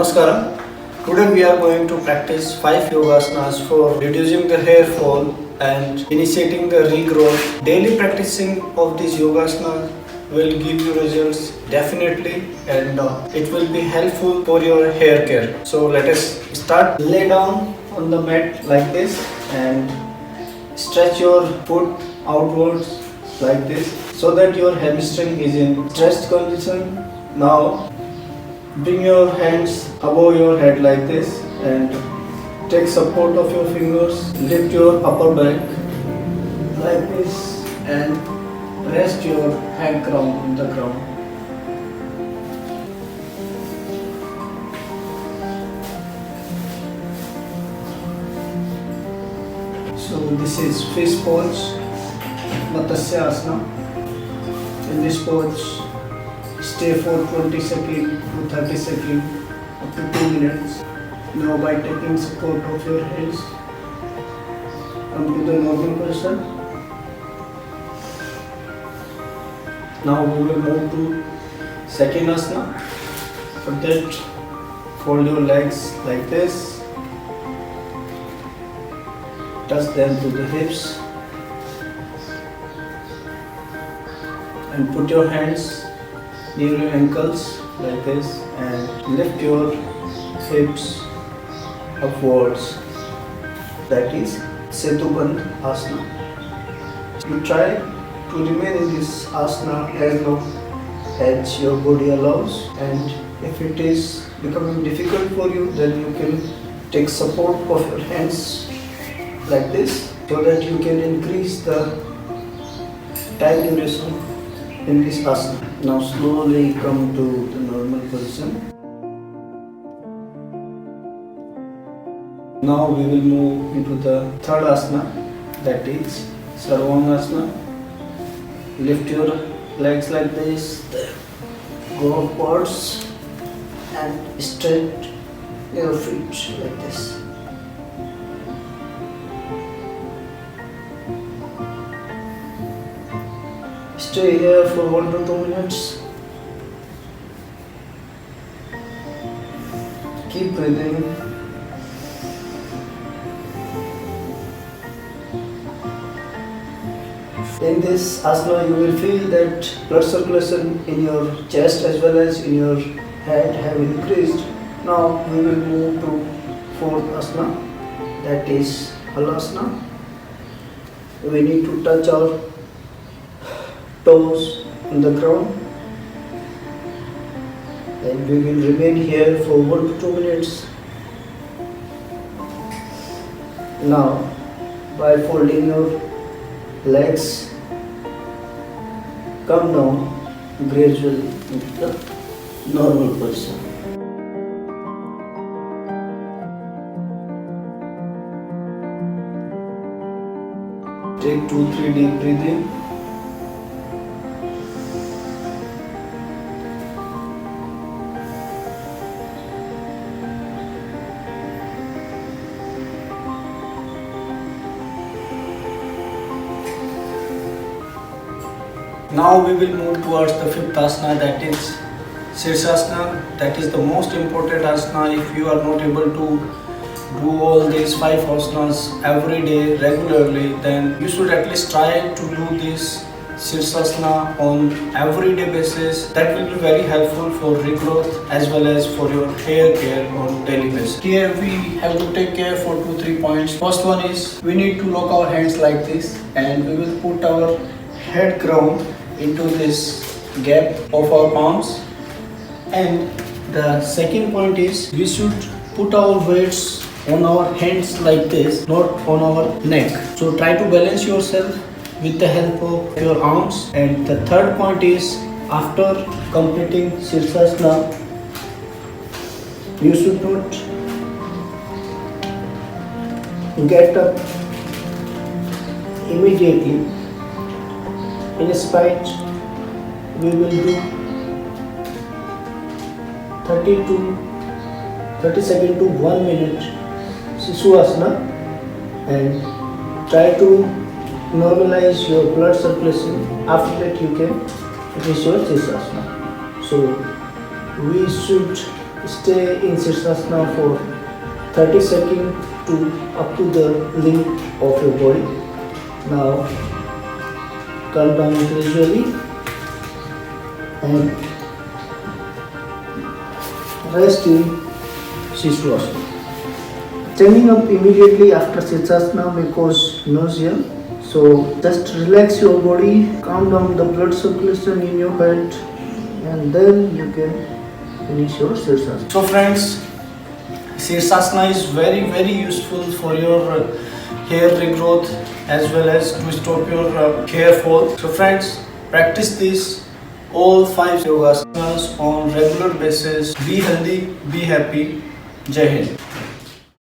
Namaskaram. Today we are going to practice 5 yogasanas for reducing the hair fall and initiating the regrowth. Daily practicing of these yogasanas will give you results definitely, and it will be helpful for your hair care. So let us start. Lay down on the mat like this and stretch your foot outwards like this so that your hamstring is in stretched condition. Now bring your hands above your head like this and take support of your fingers. Lift your upper back like this and rest your head crown on the ground. So this is fish pose, Matsya Asana. In this pose, stay for 20 seconds to 30 seconds up to 2 minutes. Now by taking support of your hands, come to the normal position. Now we will move to second asana. For that, fold your legs like this. Touch them to the hips. And put your hands near your ankles like this and lift your hips upwards. That is Setubandh Asana. You try to remain in this asana as long as your body allows, and if it is becoming difficult for you, then you can take support of your hands like this so that you can increase the time duration in this asana. Now slowly come to the normal position. Now we will move into the third asana, that is Sarvangasana. Lift your legs like this, go upwards and straight your feet like this. Stay here for 1 to 2 minutes. Keep breathing. In this asana, you will feel that blood circulation in your chest as well as in your head have increased. Now we will move to fourth asana, that is Halasana. We need to touch our toes on the ground, and we will remain here for 1 to 2 minutes. Now, by folding your legs, come down gradually into the normal position. Take 2-3 deep breathing. Now we will move towards the fifth asana, that is Sirsasana. That is the most important asana. If you are not able to do all these 5 asanas every day regularly, then you should at least try to do this Sirsasana on everyday basis. That will be very helpful for regrowth as well as for your hair care on daily basis. Here we have to take care for 2-3 points. First one is we need to lock our hands like this, and we will put our head crown into this gap of our palms. And the second point is we should put our weights on our hands like this, not on our neck. So try to balance yourself with the help of your arms. And the third point is after completing Sirsasana, you should not get up immediately. In spite, we will do 30 seconds to 1 minute Shishupasana and try to normalize your blood circulation. After that, you can reach your Sirsasana. So we should stay in Sirsasana for 30 seconds to up to the length of your body. Now calm down gradually and rest in Sirsasana. Standing up immediately after Sirsasana may cause nausea. So just relax your body, calm down the blood circulation in your head, and then you can finish your Sirsasana. So friends, Sirsasana is very useful for your hair regrowth as well as to stop your hair fall. So friends, practice this all 5 yoga asanas on regular basis. Be healthy, be happy. Jai Hind.